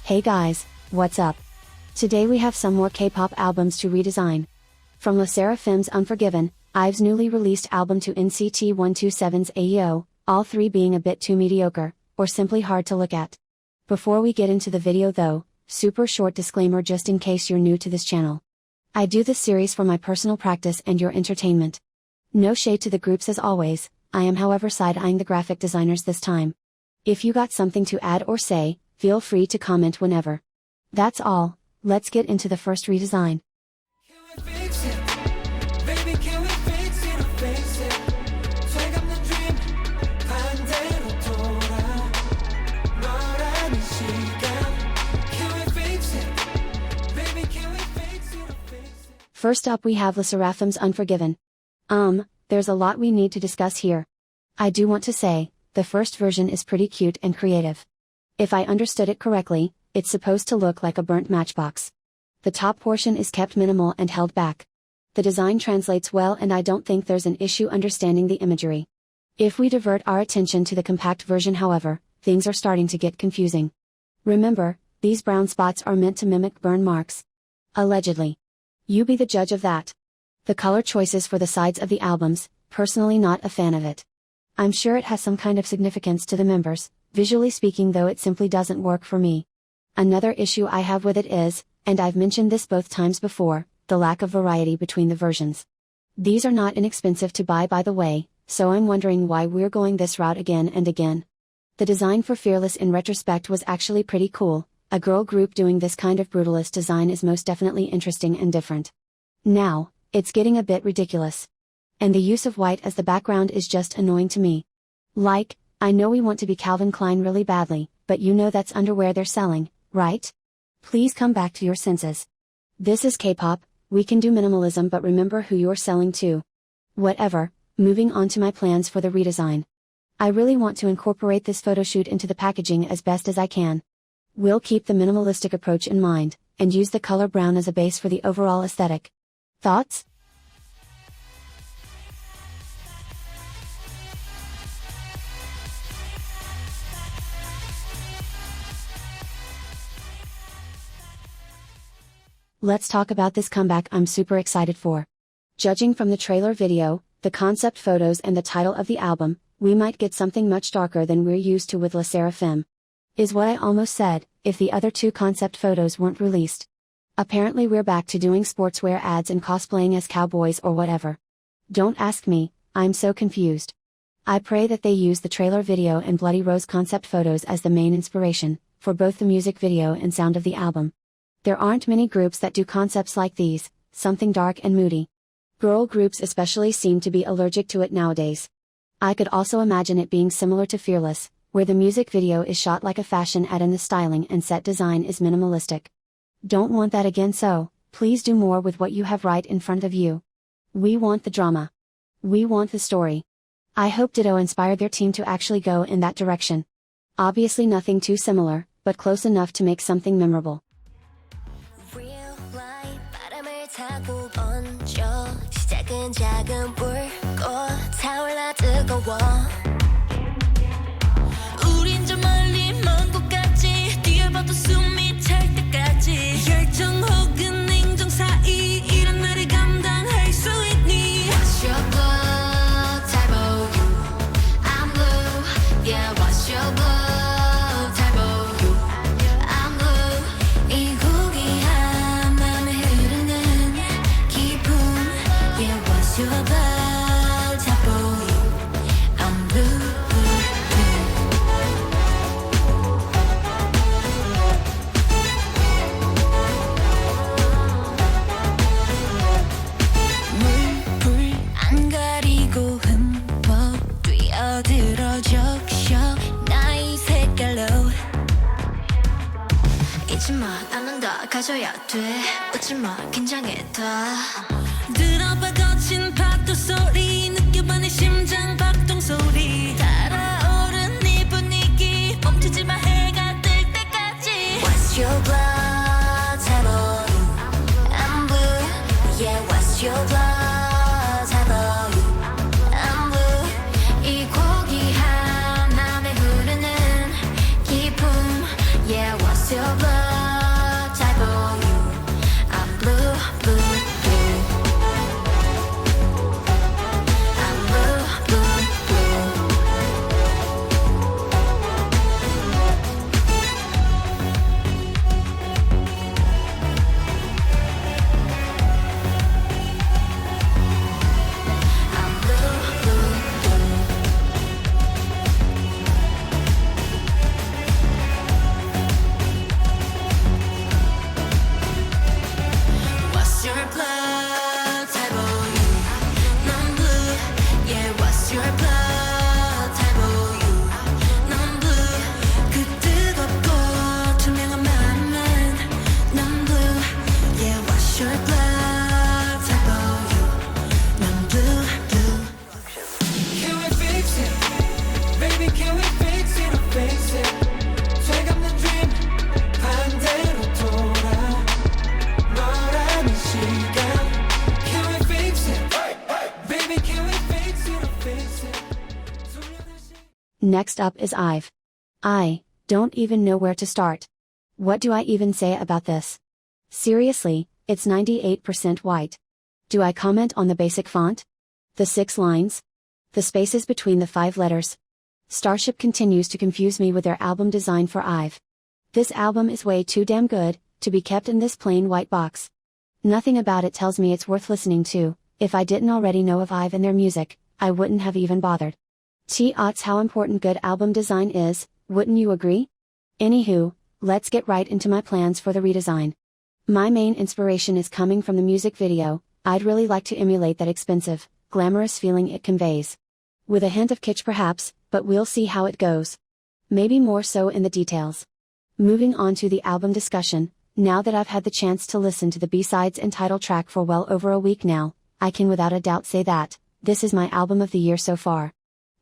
Hey guys, what's up? Today we have some more K-pop albums to redesign. From SSERAFIM's Unforgiven, IVE's newly released album to NCT 127's AEO, all three being a bit too mediocre, or simply hard to look at. Before we get into the video though, super short disclaimer just in case you're new to this channel. I do this series for my personal practice and your entertainment. No shade to the groups as always, I am however side-eyeing the graphic designers this time. If you got something to add or say, feel free to comment whenever. That's all, let's get into the first redesign. First up we have SSERAFIM's Unforgiven. There's a lot we need to discuss here. I do want to say, the first version is pretty cute and creative. If I understood it correctly, it's supposed to look like a burnt matchbox. The top portion is kept minimal and held back. The design translates well and I don't think there's an issue understanding the imagery. If we divert our attention to the compact version however, things are starting to get confusing. Remember, these brown spots are meant to mimic burn marks. Allegedly. You be the judge of that. The color choices for the sides of the albums, personally not a fan of it. I'm sure it has some kind of significance to the members, visually speaking though it simply doesn't work for me. Another issue I have with it is, and I've mentioned this both times before, the lack of variety between the versions. These are not inexpensive to buy by the way, so I'm wondering why we're going this route again and again. The design for Fearless in retrospect was actually pretty cool. A girl group doing this kind of brutalist design is most definitely interesting and different. Now, it's getting a bit ridiculous. And the use of white as the background is just annoying to me. Like, I know we want to be Calvin Klein really badly, but you know that's underwear they're selling, right? Please come back to your senses. This is K-pop, we can do minimalism but remember who you're selling to. Whatever, moving on to my plans for the redesign. I really want to incorporate this photoshoot into the packaging as best as I can. We'll keep the minimalistic approach in mind, and use the color brown as a base for the overall aesthetic. Thoughts? Let's talk about this comeback I'm super excited for. Judging from the trailer video, the concept photos and the title of the album, we might get something much darker than we're used to with SSERAFIM. Is what I almost said, if the other two concept photos weren't released. Apparently we're back to doing sportswear ads and cosplaying as cowboys or whatever. Don't ask me, I'm so confused. I pray that they use the trailer video and Bloody Rose concept photos as the main inspiration, for both the music video and sound of the album. There aren't many groups that do concepts like these, something dark and moody. Girl groups especially seem to be allergic to it nowadays. I could also imagine it being similar to Fearless, where the music video is shot like a fashion ad and the styling and set design is minimalistic. Don't want that again, so please do more with what you have right in front of you. We want the drama. We want the story. I hope Ditto inspired their team to actually go in that direction. Obviously nothing too similar, but close enough to make something memorable. 또 숨이 찰 때까지 열정 혹은 냉정 사이 이런 나를 감당할 수 있니 What's your blood type of you I'm blue Yeah what's your blood type of you I'm blue 이 고귀한 맘에 흐르는 기쁨 Yeah what's your blood type of you I'm blue 나는 다 가져야 돼 웃지마 긴장해 다 들어봐 거친 파도 소리 느껴봐 내 심장 박동 소리 달아오른 네 분위기 멈추지마 해가 뜰 때까지 What's your blood type of you I'm blue Yeah what's your blood type of you I'm blue 이 고귀한 맘에 흐르는 기쁨 Yeah what's your blood Next up is IVE. I don't even know where to start. What do I even say about this? Seriously, it's 98% white. Do I comment on the basic font? The 6 lines? The spaces between the 5 letters? Starship continues to confuse me with their album design for IVE. This album is way too damn good to be kept in this plain white box. Nothing about it tells me it's worth listening to. If I didn't already know of IVE and their music, I wouldn't have even bothered. T-ots how important good album design is, wouldn't you agree? Anywho, let's get right into my plans for the redesign. My main inspiration is coming from the music video. I'd really like to emulate that expensive, glamorous feeling it conveys. With a hint of kitsch perhaps, but we'll see how it goes. Maybe more so in the details. Moving on to the album discussion, now that I've had the chance to listen to the B-sides and title track for well over a week now, I can without a doubt say that this is my album of the year so far.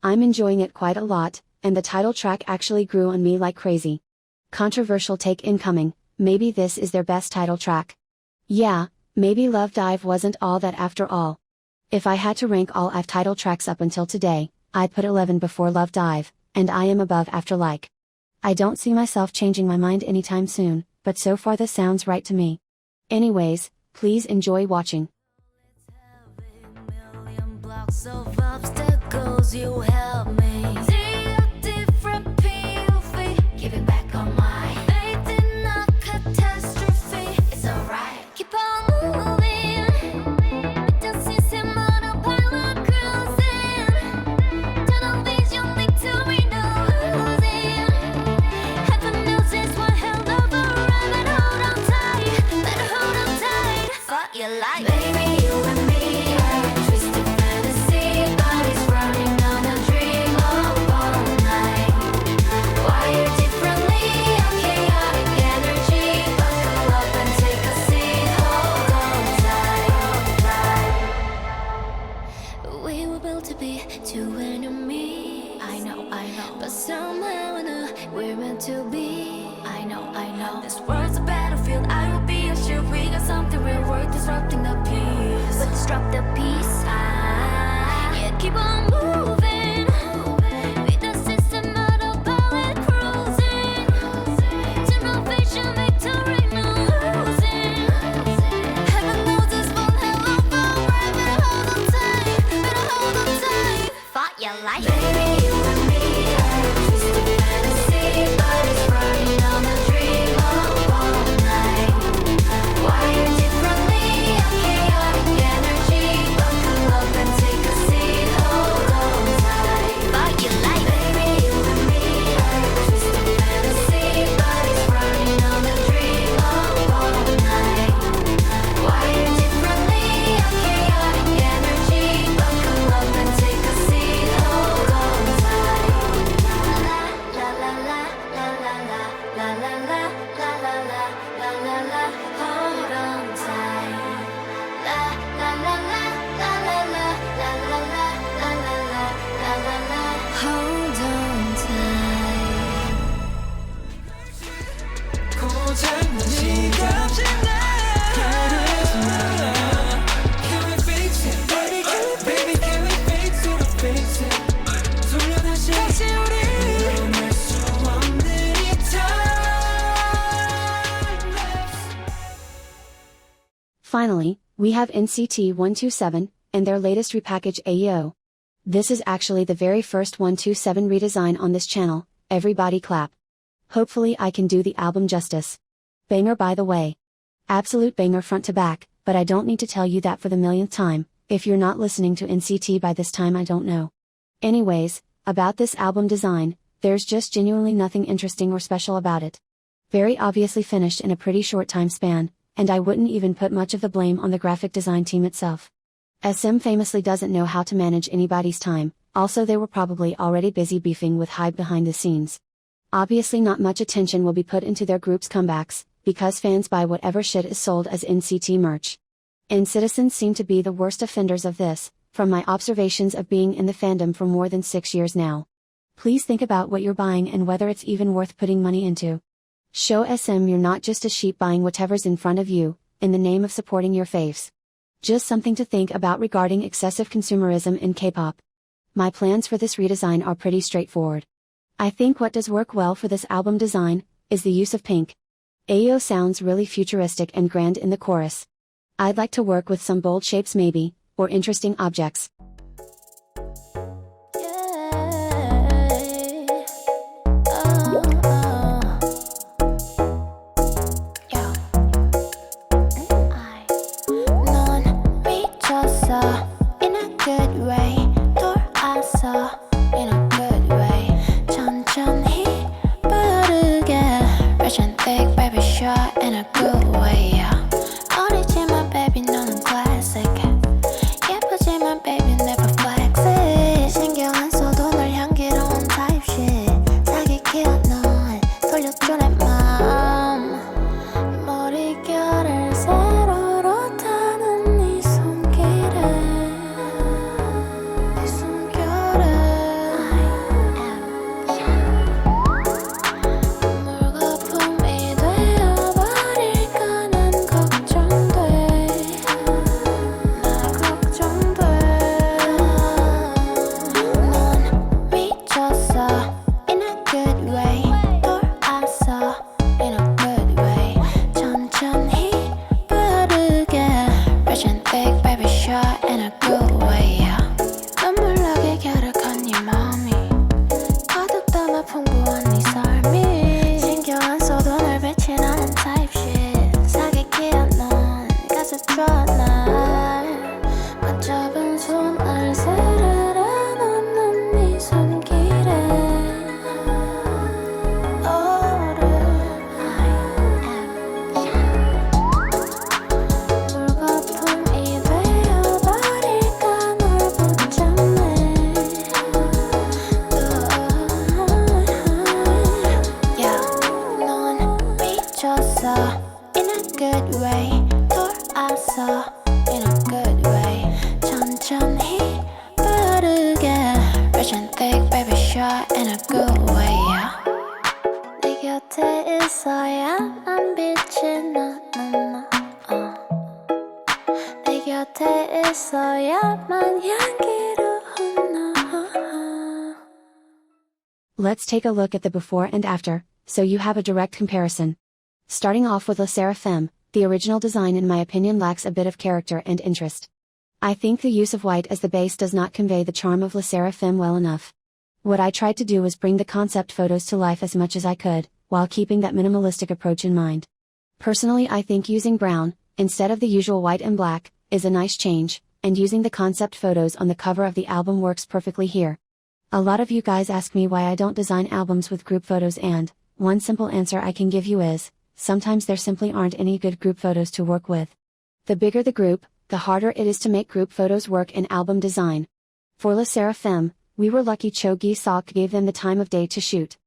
I'm enjoying it quite a lot, and the title track actually grew on me like crazy. Controversial take incoming, maybe this is their best title track. Yeah, maybe Love Dive wasn't all that after all. If I had to rank all IVE title tracks up until today, I'd put 11 before Love Dive, and I am above after Like. I don't see myself changing my mind anytime soon, but so far this sounds right to me. Anyways, please enjoy watching. Of obstacles you help me see a different POV, giving back on my faith in a catastrophe. It's alright, keep on moving with the system autopilot cruising, tunnel vision victory no losing. Heaven knows this one hell of a ride, but hold on tight, better hold on tight for your life. Baby, you and me are a twisted fantasy, bodies running on a dream all night. Wired differently, a chaotic energy. Buckle up and take a seat, hold on tight. We were built to be two enemies. I know, but somehow I know we're meant to be. I know. This world's a battlefield, I will be your shield. We got something real worth disrupting the peace. But disrupt the peace, yeah, keep on moving with the system autopilot cruising, tunnel vision victory no losing. Heaven knows this one hell of a ride, better hold on tight, fight your life. Baby, you and me are a twisted fantasy, bodies running on a dream all night. Wired differently, a chaotic energy. Buckle up and take a seat, hold on tight. Fight your life. Baby, you and me are a twisted fantasy, bodies running on a dream all night. Wired differently, a chaotic energy. Buckle up and take a seat, hold on tight. La la la la la la la la la la la la la la la, hold on tight. La la la la la la la la la la la la la la la, hold on tight. 고장난 지갑이나 Can we fix it? Baby, can we fix it? 돌려 다시 우리 일어날 수 없는 이 time lapse. Finally, we have NCT 127, and their latest repackage AEO. This is actually the very first 127 redesign on this channel, everybody clap. Hopefully I can do the album justice. Banger by the way. Absolute banger front to back, but I don't need to tell you that for the millionth time. If you're not listening to NCT by this time I don't know. Anyways, about this album design, there's just genuinely nothing interesting or special about it. Very obviously finished in a pretty short time span, and I wouldn't even put much of the blame on the graphic design team itself. SM famously doesn't know how to manage anybody's time, also they were probably already busy beefing with HYBE behind the scenes. Obviously not much attention will be put into their group's comebacks, because fans buy whatever shit is sold as NCT merch. And citizens seem to be the worst offenders of this, from my observations of being in the fandom for more than 6 years now. Please think about what you're buying and whether it's even worth putting money into. Show SM you're not just a sheep buying whatever's in front of you, in the name of supporting your faves. Just something to think about regarding excessive consumerism in K-pop. My plans for this redesign are pretty straightforward. I think what does work well for this album design is the use of pink. Ayo sounds really futuristic and grand in the chorus. I'd like to work with some bold shapes maybe, or interesting objects. Let's take a look at the before and after, so you have a direct comparison. Starting off with SSERAFIM, the original design in my opinion lacks a bit of character and interest. I think the use of white as the base does not convey the charm of SSERAFIM well enough. What I tried to do was bring the concept photos to life as much as I could, while keeping that minimalistic approach in mind. Personally, I think using brown, instead of the usual white and black, is a nice change, and using the concept photos on the cover of the album works perfectly here. A lot of you guys ask me why I don't design albums with group photos, and one simple answer I can give you is, sometimes there simply aren't any good group photos to work with. The bigger the group, the harder it is to make group photos work in album design. For SSERAFIM, we were lucky Cho Gi-sok gave them the time of day to shoot.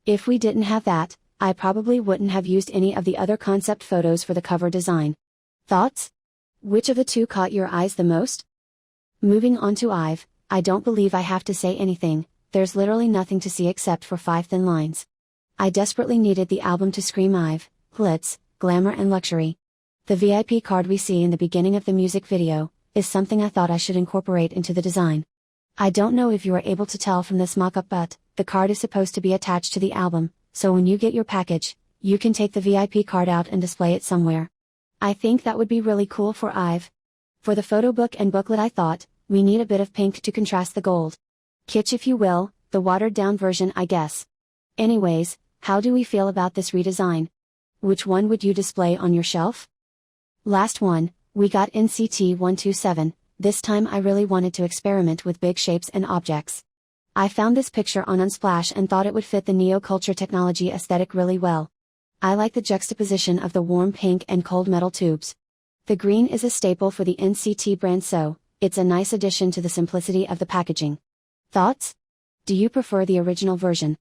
If we didn't have that, I probably wouldn't have used any of the other concept photos for the cover design. Thoughts? Which of the two caught your eyes the most? Moving on to IVE, I don't believe I have to say anything, there's literally nothing to see except for 5 thin lines. I desperately needed the album to scream IVE, glitz, glamour and luxury. The VIP card we see in the beginning of the music video, is something I thought I should incorporate into the design. I don't know if you are able to tell from this mock-up, but the card is supposed to be attached to the album, so when you get your package, you can take the VIP card out and display it somewhere. I think that would be really cool for IVE. For the photo book and booklet, I thought, we need a bit of pink to contrast the gold. Kitsch if you will, the watered down version I guess. Anyways, how do we feel about this redesign? Which one would you display on your shelf? Last one, we got NCT 127, this time I really wanted to experiment with big shapes and objects. I found this picture on Unsplash and thought it would fit the neo-culture technology aesthetic really well. I like the juxtaposition of the warm pink and cold metal tubes. The green is a staple for the NCT brand, so it's a nice addition to the simplicity of the packaging. Thoughts? Do you prefer the original version?